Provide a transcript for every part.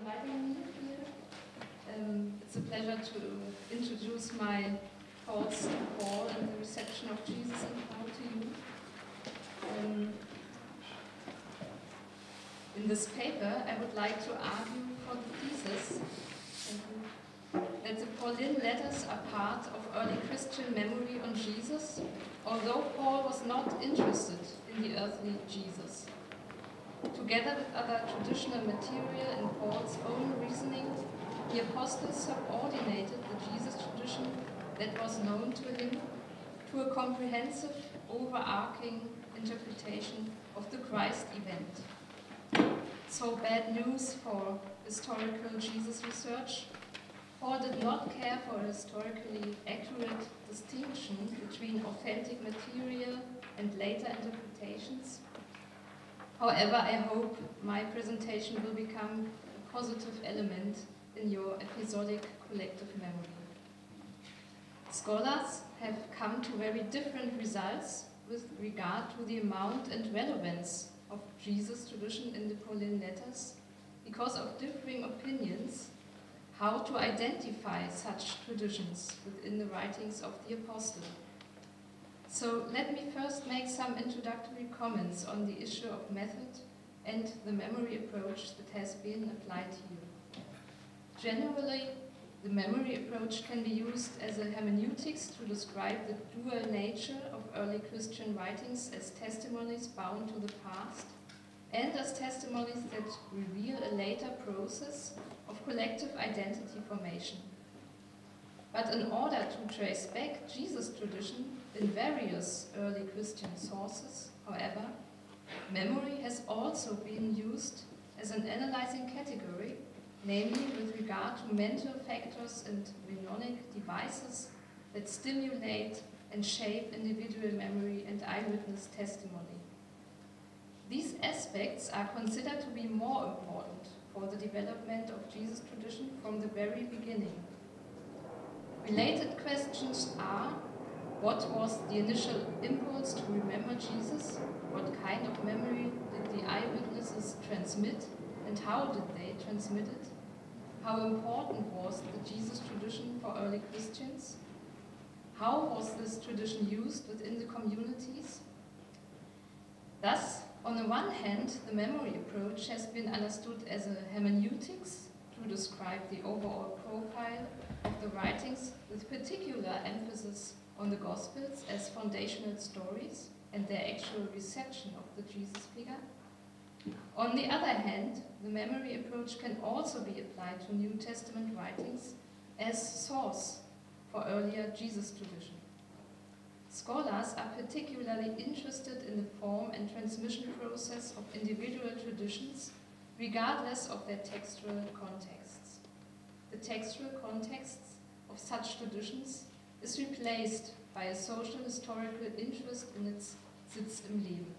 inviting me here. It's a pleasure to introduce my thoughts to Paul and the reception of Jesus and Paul to you. In this paper, I would like to argue for the thesis that the Pauline letters are part of early Christian memory on Jesus, although Paul was not interested in the earthly Jesus. Together with other traditional material in Paul's own reasoning, the apostles subordinated the Jesus tradition that was known to him to a comprehensive, overarching interpretation of the Christ event. So bad news for historical Jesus research. Paul did not care for a historically accurate distinction between authentic material and later interpretations. However, I hope my presentation will become a positive element in your episodic collective memory. Scholars have come to very different results with regard to the amount and relevance of Jesus' tradition in the Pauline letters because of differing opinions how to identify such traditions within the writings of the apostle. So let me first make some introductory comments on the issue of method and the memory approach that has been applied here. Generally, the memory approach can be used as a hermeneutics to describe the dual nature of early Christian writings as testimonies bound to the past and as testimonies that reveal a later process of collective identity formation. But in order to trace back Jesus' tradition in various early Christian sources, however, memory has also been used as an analyzing category, namely with regard to mental factors and mnemonic devices that stimulate and shape individual memory and eyewitness testimony. These aspects are considered to be more important for the development of Jesus' tradition from the very beginning. Related questions are: what was the initial impulse to remember Jesus? What kind of memory did the eyewitnesses transmit, and how did they transmit it? How important was the Jesus tradition for early Christians? How was this tradition used within the communities? Thus, on the one hand, the memory approach has been understood as a hermeneutics to describe the overall profile of the writings, with particular emphasis on the Gospels as foundational stories and their actual reception of the Jesus figure. On the other hand, the memory approach can also be applied to New Testament writings as source for earlier Jesus tradition. Scholars are particularly interested in the form and transmission process of individual traditions, regardless of their textual contexts. The textual contexts of such traditions is replaced by a social historical interest in its Sitz im Leben.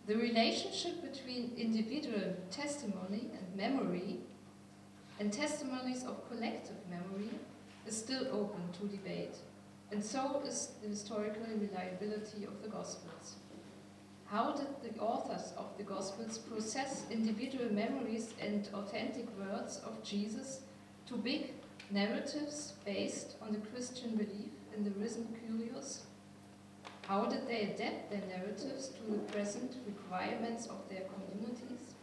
The relationship between individual testimony and memory and testimonies of collective memory is still open to debate, and so is the historical reliability of the Gospels. How did the authors of the Gospels process individual memories and authentic words of Jesus to big narratives based on the Christian belief in the risen Kyrios? How did they adapt their narratives to the present requirements of their communities?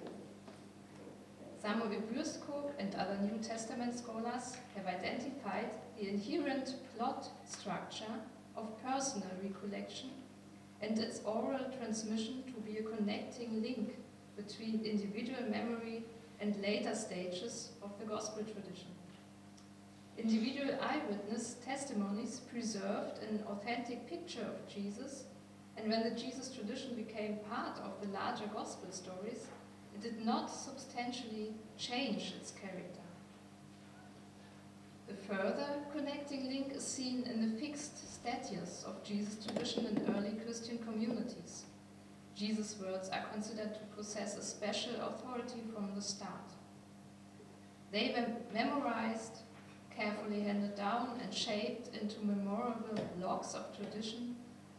Samuel Bürskog and other New Testament scholars have identified the inherent plot structure of personal recollection and its oral transmission to be a connecting link between individual memory and later stages of the Gospel tradition. Individual eyewitness testimonies preserved an authentic picture of Jesus, and when the Jesus tradition became part of the larger Gospel stories, it did not substantially change its character. A further connecting link is seen in the fixed status of Jesus' tradition in early Christian communities. Jesus' words are considered to possess a special authority from the start. They were memorized, carefully handed down and shaped into memorable logs of tradition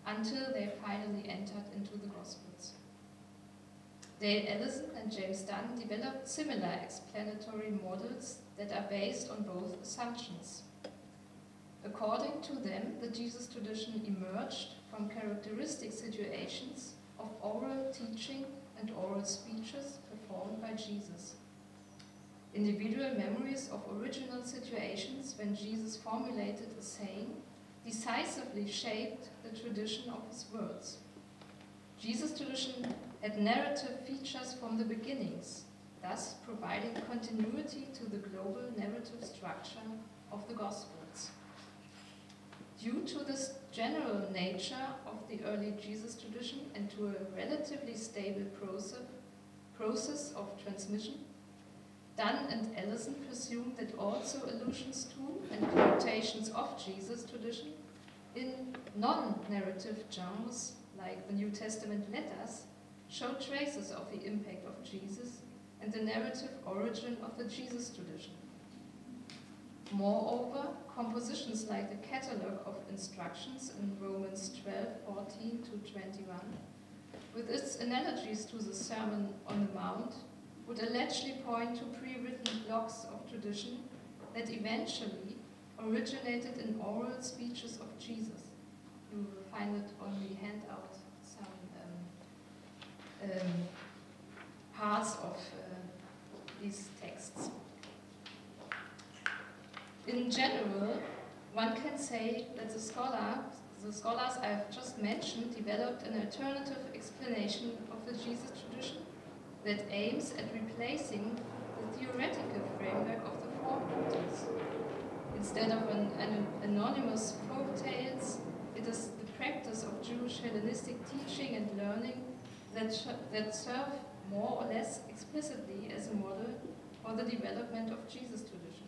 until they finally entered into the Gospels. Dale Allison and James Dunn developed similar explanatory models that are based on both assumptions. According to them, the Jesus tradition emerged from characteristic situations of oral teaching and oral speeches performed by Jesus. Individual memories of original situations when Jesus formulated a saying decisively shaped the tradition of his words. Jesus' tradition had narrative features from the beginnings, thus providing continuity to the global narrative structure of the Gospels. Due to this general nature of the early Jesus tradition and to a relatively stable process of transmission, Dunn and Allison presume that also allusions to and quotations of Jesus tradition in non-narrative genres like the New Testament letters show traces of the impact of Jesus and the narrative origin of the Jesus tradition. Moreover, compositions like the Catalogue of Instructions in Romans 12:14-21, with its analogies to the Sermon on the Mount, would allegedly point to pre-written blocks of tradition that eventually originated in oral speeches of Jesus. You will find it on the handout, some parts of these texts. In general, one can say that the scholars I have just mentioned developed an alternative explanation of the Jesus tradition that aims at replacing the theoretical framework of the four quarters. Instead of an anonymous folk tales, it is the practice of Jewish Hellenistic teaching and learning that serve more or less explicitly as a model for the development of Jesus tradition.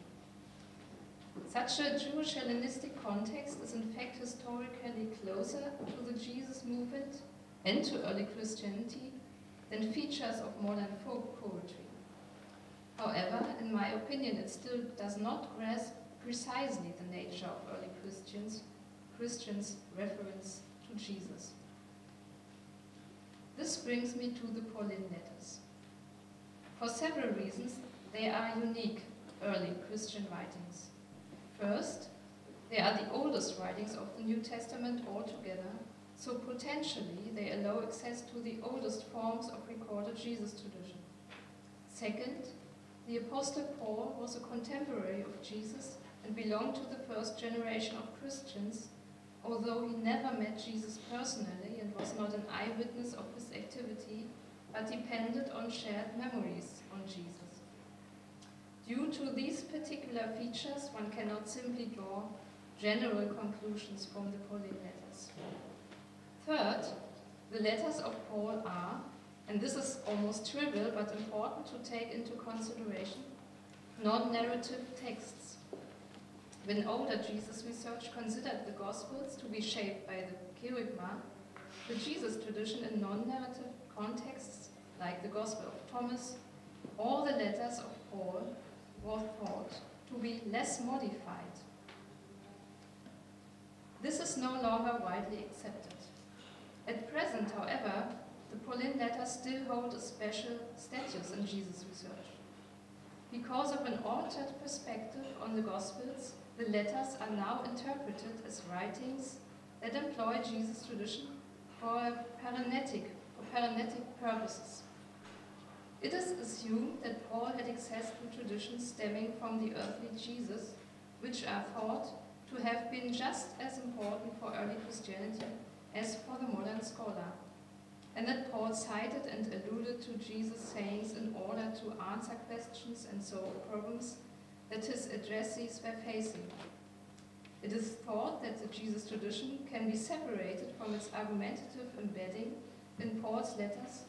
Such a Jewish Hellenistic context is in fact historically closer to the Jesus movement and to early Christianity than features of modern folk poetry. However, in my opinion, it still does not grasp precisely the nature of early Christians' reference to Jesus. This brings me to the Pauline letters. For several reasons, they are unique early Christian writings. First, they are the oldest writings of the New Testament altogether, so potentially they allow access to the oldest forms of recorded Jesus tradition. Second, the Apostle Paul was a contemporary of Jesus and belonged to the first generation of Christians, although he never met Jesus personally and was not an eyewitness of his activity, but depended on shared memories on Jesus. Due to these particular features, one cannot simply draw general conclusions from the Pauline letters. Third, the letters of Paul are, and this is almost trivial but important to take into consideration, non-narrative texts. When older Jesus research considered the Gospels to be shaped by the Kerygma, the Jesus tradition in non-narrative contexts, like the Gospel of Thomas, or the letters of Paul, was thought to be less modified. This is no longer widely accepted. At present, however, the Pauline letters still hold a special status in Jesus research. Because of an altered perspective on the Gospels, the letters are now interpreted as writings that employ Jesus tradition for paranetic purposes. It is assumed that Paul had access to traditions stemming from the earthly Jesus, which are thought to have been just as important for early Christianity as for the modern scholar, and that Paul cited and alluded to Jesus' sayings in order to answer questions and solve problems that his addressees were facing. It is thought that the Jesus tradition can be separated from its argumentative embedding in Paul's letters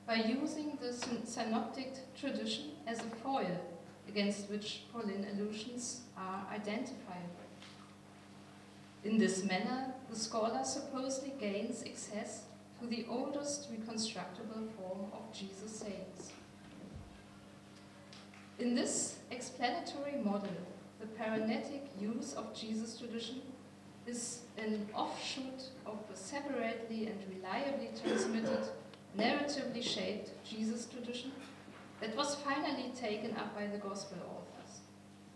by using the synoptic tradition as a foil against which Pauline allusions are identifiable. In this manner, the scholar supposedly gains access to the oldest reconstructible form of Jesus' sayings. In this explanatory model, the paranetic use of Jesus tradition is an offshoot of the separately and reliably transmitted narratively shaped Jesus tradition that was finally taken up by the Gospel authors.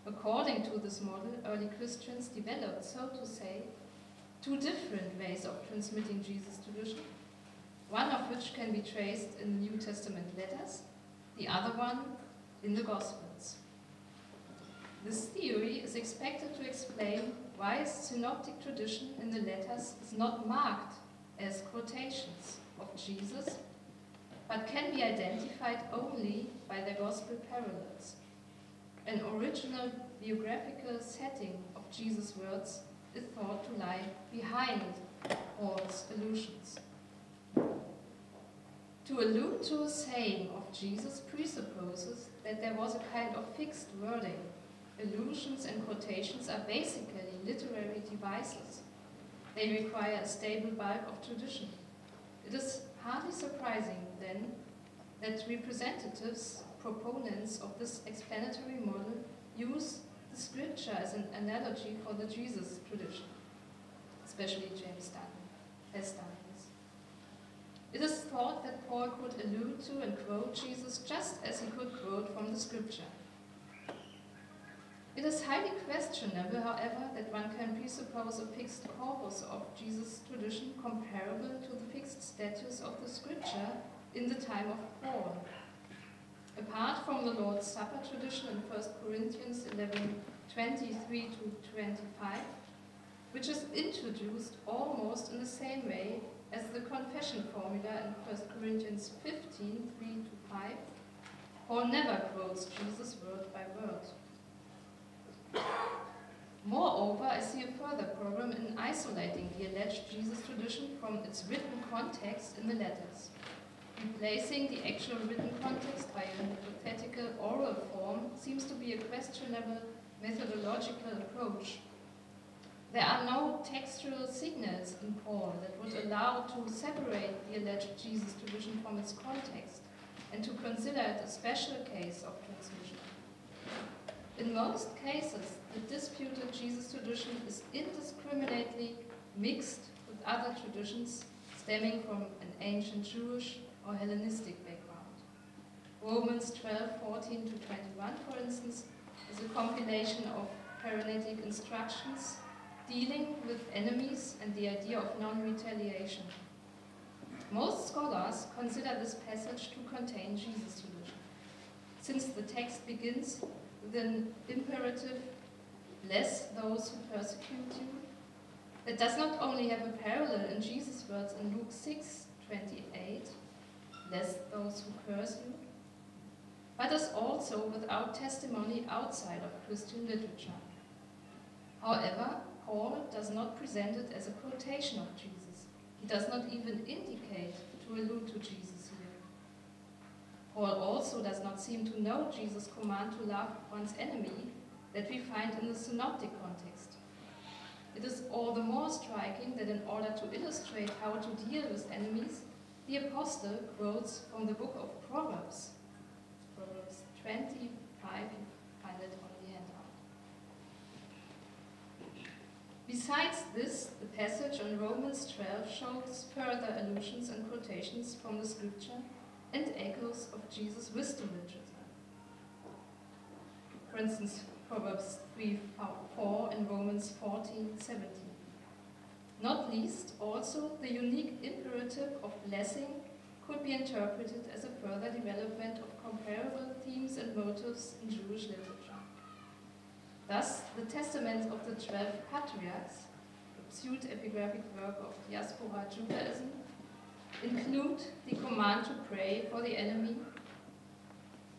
According to this model, early Christians developed, so to say, two different ways of transmitting Jesus tradition, one of which can be traced in the New Testament letters, the other one in the Gospels. This theory is expected to explain why synoptic tradition in the letters is not marked as quotations of Jesus, but can be identified only by their Gospel parallels. An original biographical setting of Jesus' words is thought to lie behind Paul's allusions. To allude to a saying of Jesus presupposes that there was a kind of fixed wording. Allusions and quotations are basically literary devices. They require a stable bulk of tradition. It is hardly surprising, then, that representatives, proponents of this explanatory model, use the scripture as an analogy for the Jesus tradition, especially James Dutton has done this. It is thought that Paul could allude to and quote Jesus just as he could quote from the scripture. It is highly questionable, however, that one can presuppose a fixed corpus of Jesus' tradition comparable to the fixed status of the scripture in the time of Paul. Apart from the Lord's Supper tradition in 1 Corinthians 11:23 to 25, which is introduced almost in the same way as the confession formula in 1 Corinthians 15:3 to 5, Paul never quotes Jesus word by word. Moreover, I see a further problem in isolating the alleged Jesus tradition from its written context in the letters. Replacing the actual written context by a hypothetical oral form seems to be a questionable methodological approach. There are no textual signals in Paul that would allow to separate the alleged Jesus tradition from its context and to consider it a special case of transmission. In most cases, the disputed Jesus tradition is indiscriminately mixed with other traditions stemming from an ancient Jewish or Hellenistic background. Romans 12:14 to 21, for instance, is a compilation of paranetic instructions dealing with enemies and the idea of non-retaliation. Most scholars consider this passage to contain Jesus tradition, since the text begins with an imperative, bless those who persecute you, that does not only have a parallel in Jesus' words in Luke 6:28, bless those who curse you, but is also without testimony outside of Christian literature. However, Paul does not present it as a quotation of Jesus. He does not even indicate to allude to Jesus here. Paul also does not seem to know Jesus' command to love one's enemy that we find in the synoptic context. It is all the more striking that in order to illustrate how to deal with enemies, the apostle quotes from the book of Proverbs, Proverbs 25, you find it on the handout. Besides this, the passage on Romans 12 shows further allusions and quotations from the scripture and echoes of Jesus' wisdom literature. For instance, Proverbs 3:4 and Romans 14:17. Not least, also, the unique imperative of blessing could be interpreted as a further development of comparable themes and motives in Jewish literature. Thus, the Testaments of the 12 Patriarchs, a pseudo-epigraphic work of Diaspora Judaism, include the command to pray for the enemy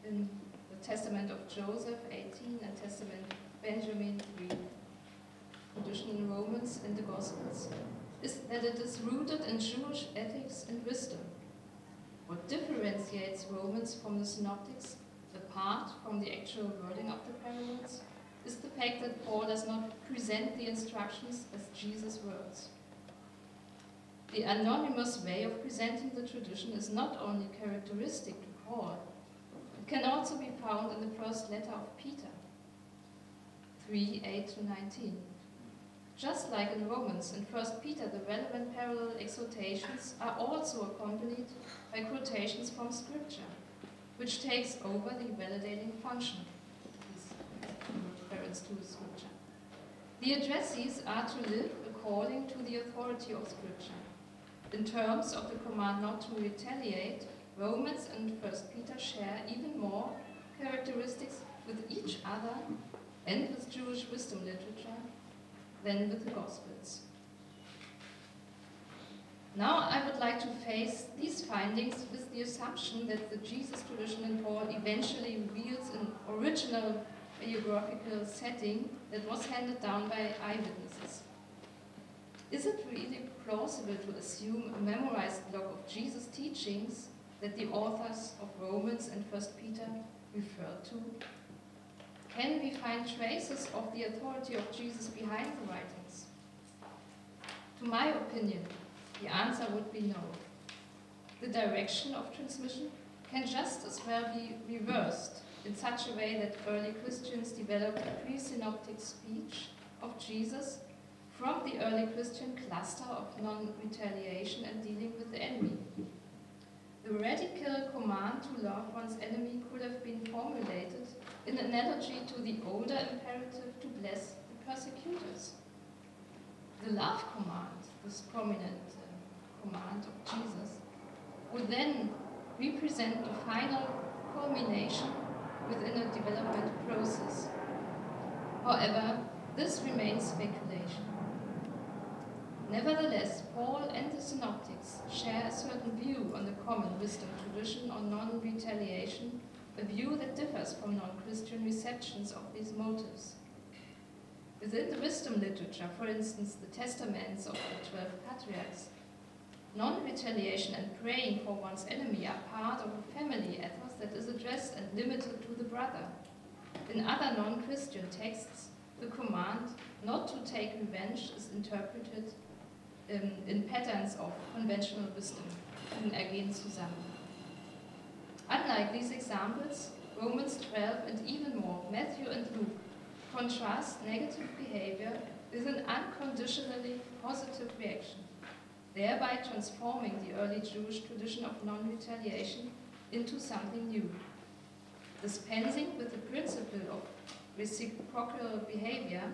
in the Testament of Joseph 18 and Testament of Benjamin 3. Tradition in Romans and the Gospels is that it is rooted in Jewish ethics and wisdom. What differentiates Romans from the Synoptics, apart from the actual wording of the parallels, is the fact that Paul does not present the instructions as Jesus' words. The anonymous way of presenting the tradition is not only characteristic to Paul, it can also be found in the first letter of Peter, 3:8 to 19. Just like in Romans and 1 Peter, the relevant parallel exhortations are also accompanied by quotations from Scripture, which takes over the validating function. Reference to Scripture. The addressees are to live according to the authority of Scripture. In terms of the command not to retaliate, Romans and 1 Peter share even more characteristics with each other and with Jewish wisdom literature than with the Gospels. Now I would like to face these findings with the assumption that the Jesus tradition in Paul eventually reveals an original biographical setting that was handed down by eyewitnesses. Is it really plausible to assume a memorized log of Jesus' teachings that the authors of Romans and 1 Peter referred to? Can we find traces of the authority of Jesus behind the writings? To my opinion, the answer would be no. The direction of transmission can just as well be reversed in such a way that early Christians developed a pre-synoptic speech of Jesus from the early Christian cluster of non-retaliation and dealing with the enemy. The radical command to love one's enemy could have been formulated in analogy to the older imperative to bless the persecutors. The love command, this prominent command of Jesus, would then represent the final culmination within a development process. However, this remains speculation. Nevertheless, Paul and the Synoptics share a certain view on the common wisdom tradition on non-retaliation, a view that differs from non-Christian receptions of these motives. Within the wisdom literature, for instance, the testaments of the 12 patriarchs, non-retaliation and praying for one's enemy are part of a family ethos that is addressed and limited to the brother. In other non-Christian texts, the command not to take revenge is interpreted in patterns of conventional wisdom, ergehen zusammen. Unlike these examples, Romans 12 and even more, Matthew and Luke, contrast negative behavior with an unconditionally positive reaction, thereby transforming the early Jewish tradition of non-retaliation into something new. Dispensing with the principle of reciprocal behavior,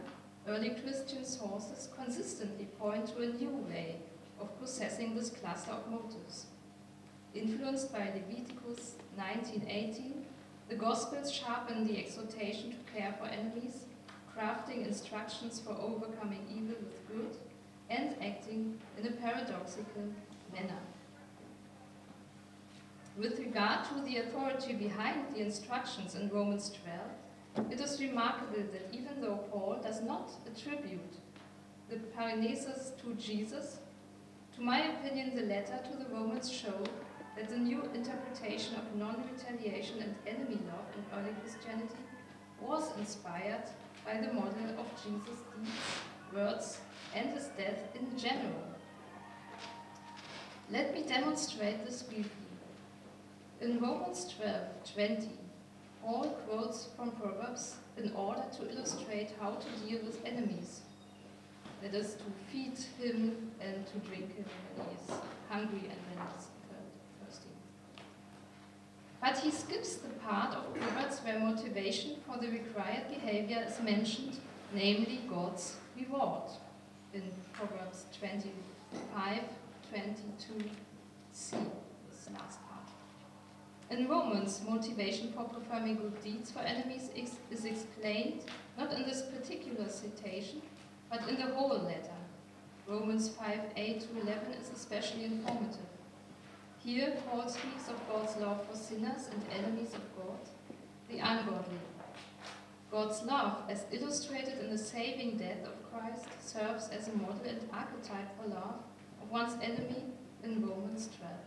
early Christian sources consistently point to a new way of processing this cluster of motives. Influenced by Leviticus 19:18, the Gospels sharpen the exhortation to care for enemies, crafting instructions for overcoming evil with good, and acting in a paradoxical manner. With regard to the authority behind the instructions in Romans 12, it is remarkable that even though Paul does not attribute the paranesis to Jesus, to my opinion, the letter to the Romans show that the new interpretation of non-retaliation and enemy love in early Christianity was inspired by the model of Jesus' deeds, words, and his death in general. Let me demonstrate this briefly. In Romans 12:20, Paul quotes from Proverbs in order to illustrate how to deal with enemies. That is, to feed him and to drink him when he is hungry and when he is thirsty. But he skips the part of Proverbs where motivation for the required behavior is mentioned, namely God's reward, in Proverbs 25:22c, this last part. In Romans, motivation for performing good deeds for enemies is explained not in this particular citation, but in the whole letter. Romans 5:8-11 is especially informative. Here, Paul speaks of God's love for sinners and enemies of God, the ungodly. God's love, as illustrated in the saving death of Christ, serves as a model and archetype for love of one's enemy in Romans 12.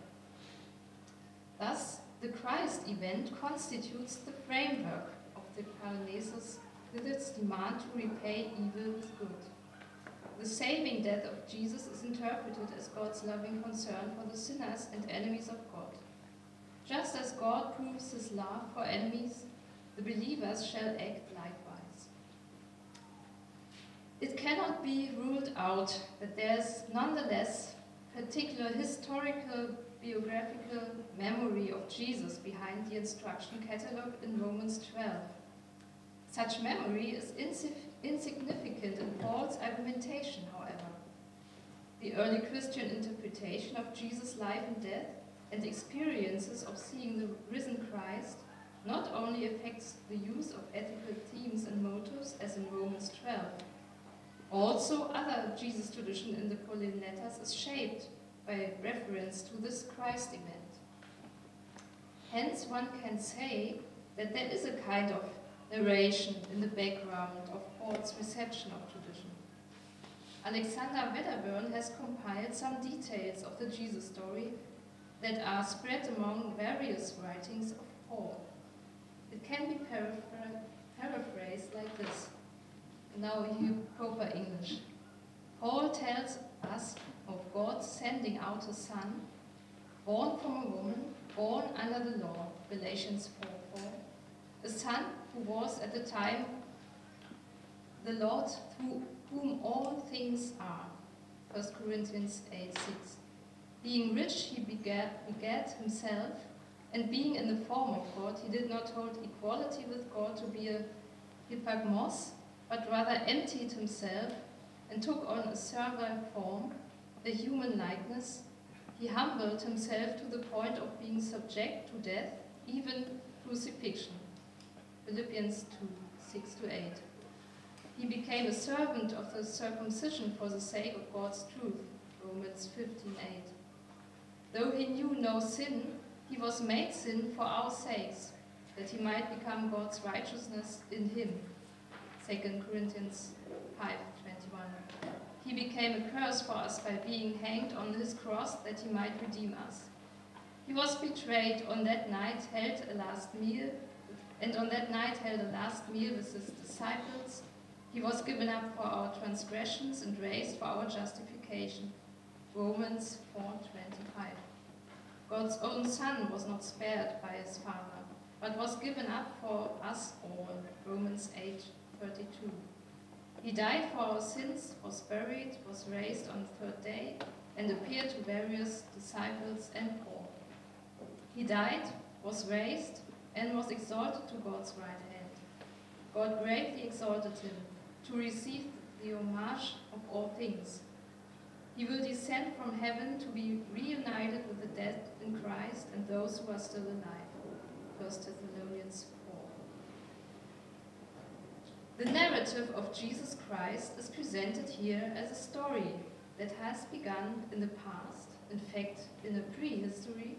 Thus, the Christ event constitutes the framework of the paranesis with its demand to repay evil with good. The saving death of Jesus is interpreted as God's loving concern for the sinners and enemies of God. Just as God proves his love for enemies, the believers shall act likewise. It cannot be ruled out that there is nonetheless particular historical biographical memory of Jesus behind the instruction catalogue in Romans 12. Such memory is insignificant in Paul's argumentation, however. The early Christian interpretation of Jesus' life and death and experiences of seeing the risen Christ not only affects the use of ethical themes and motives as in Romans 12, also other Jesus tradition in the Pauline letters is shaped by reference to this Christ event. Hence one can say that there is a kind of narration in the background of Paul's reception of tradition. Alexander Wedderburn has compiled some details of the Jesus story that are spread among various writings of Paul. It can be paraphrased like this. Now you proper English. Paul tells us of God sending out a son, born from a woman, born under the law, Galatians 4:4, a son who was at the time the Lord through whom all things are, 1 Corinthians 8:6. Being rich, he begat himself, and being in the form of God, he did not hold equality with God to be a hypagmos, but rather emptied himself and took on a servile form, a human likeness. He humbled himself to the point of being subject to death, even crucifixion. Philippians 2:6-8. He became a servant of the circumcision for the sake of God's truth. Romans 15:8. Though he knew no sin, he was made sin for our sakes, that he might become God's righteousness in him. 2 Corinthians 5:21. He became a curse for us by being hanged on his cross that he might redeem us. He was betrayed on that night, held a last meal with his disciples. He was given up for our transgressions and raised for our justification. Romans 4:25. God's own Son was not spared by his Father, but was given up for us all. Romans 8:32. He died for our sins, was buried, was raised on the third day, and appeared to various disciples and Paul. He died, was raised, and was exalted to God's right hand. God greatly exalted him to receive the homage of all things. He will descend from heaven to be reunited with the dead in Christ and those who are still alive. 1 Thessalonians 4. The narrative of Jesus Christ is presented here as a story that has begun in the past, in fact in a prehistory,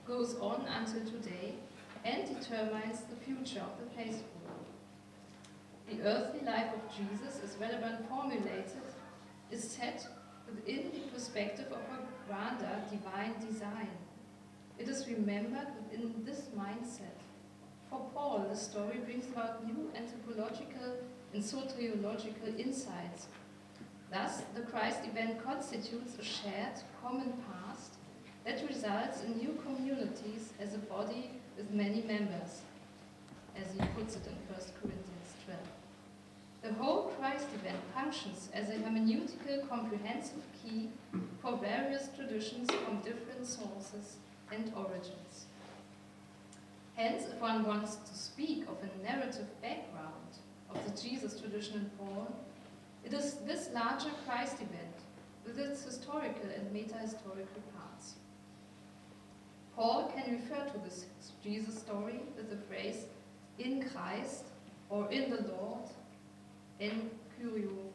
goes on until today, and determines the future of the faithful. The earthly life of Jesus, as Wedderburn formulated, is set within the perspective of a grander divine design. It is remembered within this mindset. For Paul, the story brings about new anthropological and soteriological insights. Thus, the Christ event constitutes a shared, common past that results in new communities as a body with many members, as he puts it in 1 Corinthians 12. The whole Christ event functions as a hermeneutical comprehensive key for various traditions from different sources and origins. Hence, if one wants to speak of a narrative background of the Jesus tradition in Paul, it is this larger Christ event with its historical and meta-historical parts. Paul can refer to this Jesus story with the phrase in Christ or in the Lord, en Kyrio,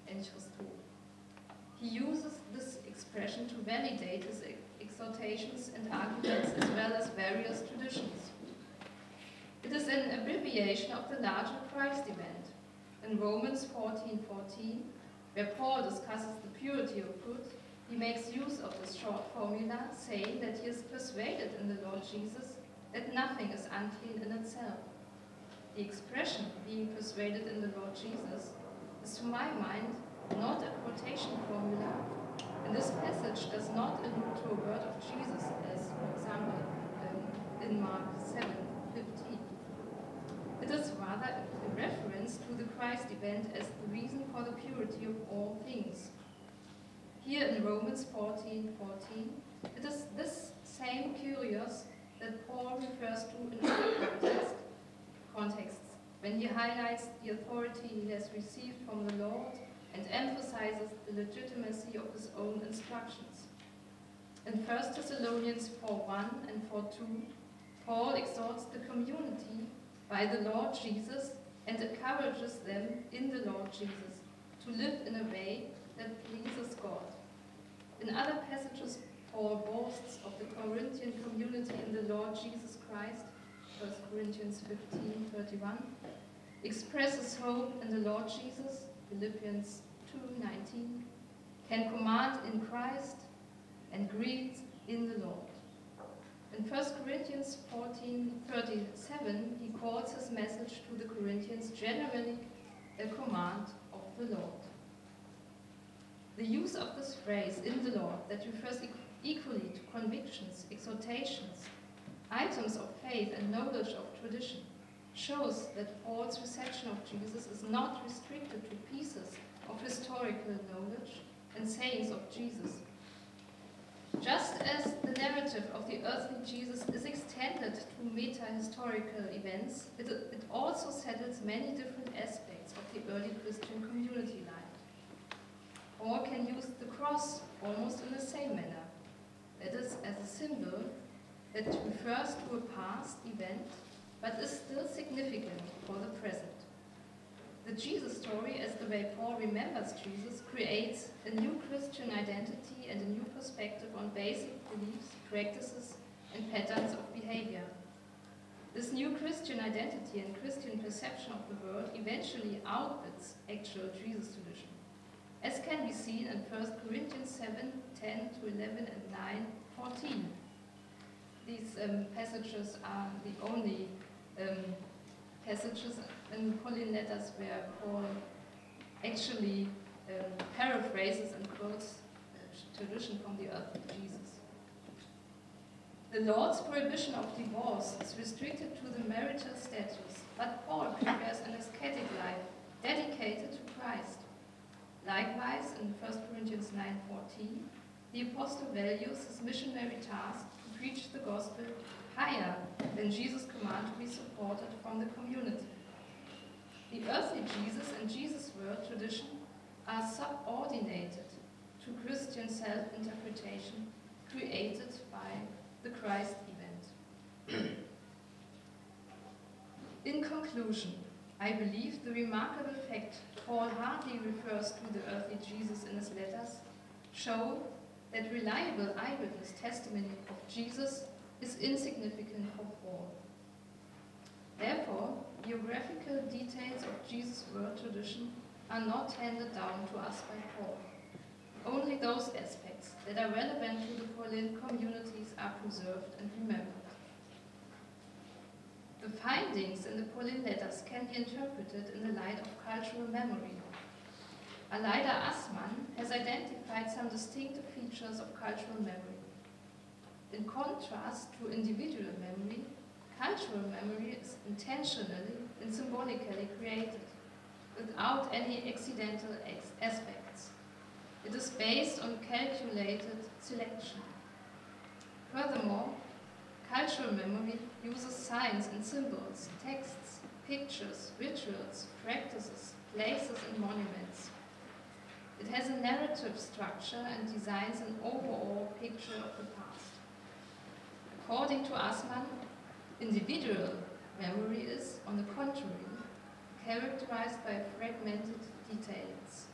en Christo. He uses this expression to validate his exhortations and arguments as well as various traditions. It is an abbreviation of the larger Christ event. In Romans 14:14, where Paul discusses the purity of food, he makes use of this short formula, saying that he is persuaded in the Lord Jesus that nothing is unclean in itself. The expression, being persuaded in the Lord Jesus, is to my mind not a quotation formula, and this passage does not allude to a word of Jesus, as, for example, in Mark 7:15. It is rather a reference Jesus to the Christ event as the reason for the purity of all things. Here in Romans 14:14, it is this same kurios that Paul refers to in other contexts when he highlights the authority he has received from the Lord and emphasizes the legitimacy of his own instructions. In 1 Thessalonians 4:1 and 4:2, Paul exhorts the community by the Lord Jesus and encourages them in the Lord Jesus to live in a way that pleases God. In other passages, Paul boasts of the Corinthian community in the Lord Jesus Christ, 1 Corinthians 15:31, expresses hope in the Lord Jesus, Philippians 2:19, can command in Christ, and greet in the Lord. In 1 Corinthians 14:37, he calls his message to the Corinthians generally a command of the Lord. The use of this phrase, in the Lord, that refers equally to convictions, exhortations, items of faith and knowledge of tradition, shows that Paul's reception of Jesus is not restricted to pieces of historical knowledge and sayings of Jesus. Just as the narrative of the earthly Jesus is extended to meta-historical events, it also settles many different aspects of the early Christian community life. Or can use the cross almost in the same manner, that is, as a symbol that refers to a past event, but is still significant for the present. The Jesus story, as the way Paul remembers Jesus, creates a new Christian identity and a new perspective on basic beliefs, practices, and patterns of behavior. This new Christian identity and Christian perception of the world eventually outbids actual Jesus tradition, as can be seen in 1 Corinthians 7:10-11 and 9:14. These passages are the only passages in the Pauline letters where Paul actually paraphrases and quotes tradition from the earthly Jesus. The Lord's prohibition of divorce is restricted to the marital status, but Paul prepares an ascetic life dedicated to Christ. Likewise, in 1 Corinthians 9:14, the apostle values his missionary task to preach the gospel higher than Jesus' command to be supported from the community. The earthly Jesus and Jesus' word tradition are subordinated to Christian self-interpretation created by the Christ event. In conclusion, I believe the remarkable fact Paul hardly refers to the earthly Jesus in his letters show that reliable eyewitness testimony of Jesus is insignificant for Paul. Therefore, biographical details of Jesus' word tradition are not handed down to us by Paul. Only those aspects that are relevant to the Pauline communities are preserved and remembered. The findings in the Pauline letters can be interpreted in the light of cultural memory. Aleida Assmann has identified some distinctive features of cultural memory. In contrast to individual memory, cultural memory is intentionally and symbolically created, without any accidental aspects. It is based on calculated selection. Furthermore, cultural memory uses signs and symbols, texts, pictures, rituals, practices, places, and monuments. It has a narrative structure and designs an overall picture of the past. According to Assmann, individual memory is, on the contrary, characterized by fragmented details.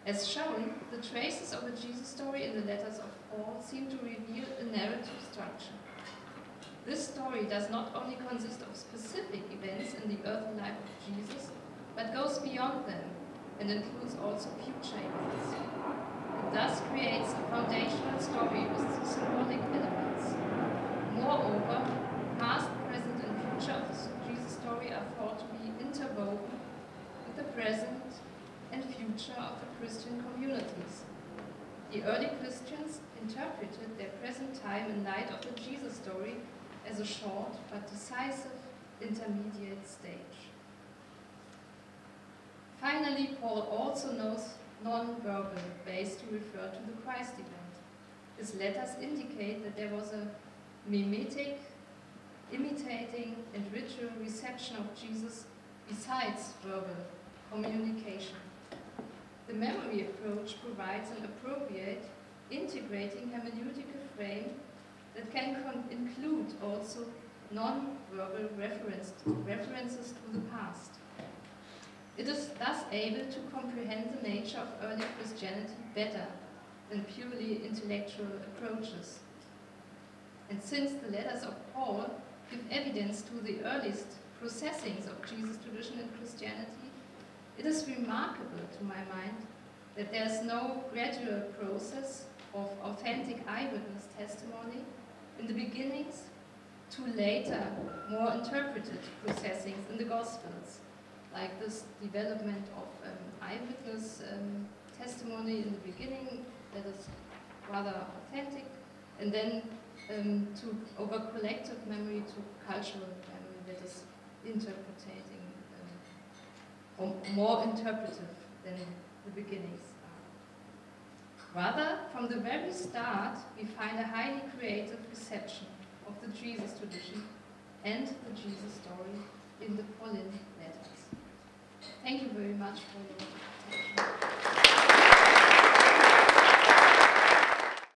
As shown, the traces of a Jesus story in the letters of Paul seem to reveal a narrative structure. This story does not only consist of specific events in the earthly life of Jesus, but goes beyond them and includes also future events. It thus creates a foundational story with symbolic elements. Moreover, past, present, and future of the Jesus story are thought to be interwoven with the present and future of the Christian communities. The early Christians interpreted their present time in light of the Jesus story as a short but decisive intermediate stage. Finally, Paul also knows non-verbal ways to refer to the Christ event. His letters indicate that there was a mimetic, imitating, and ritual reception of Jesus besides verbal communication. The memory approach provides an appropriate, integrating hermeneutical frame that can include also non-verbal references to the past. It is thus able to comprehend the nature of early Christianity better than purely intellectual approaches. And since the letters of Paul give evidence to the earliest processings of Jesus' tradition in Christianity, it is remarkable, to my mind, that there is no gradual process of authentic eyewitness testimony in the beginnings to later, more interpreted processings in the Gospels, like this development of eyewitness testimony in the beginning that is rather authentic, and then over collective memory to cultural memory that is interpreting, or more interpretive than the beginnings are. Rather, from the very start, we find a highly creative reception of the Jesus tradition and the Jesus story in the Pauline letters. Thank you very much for your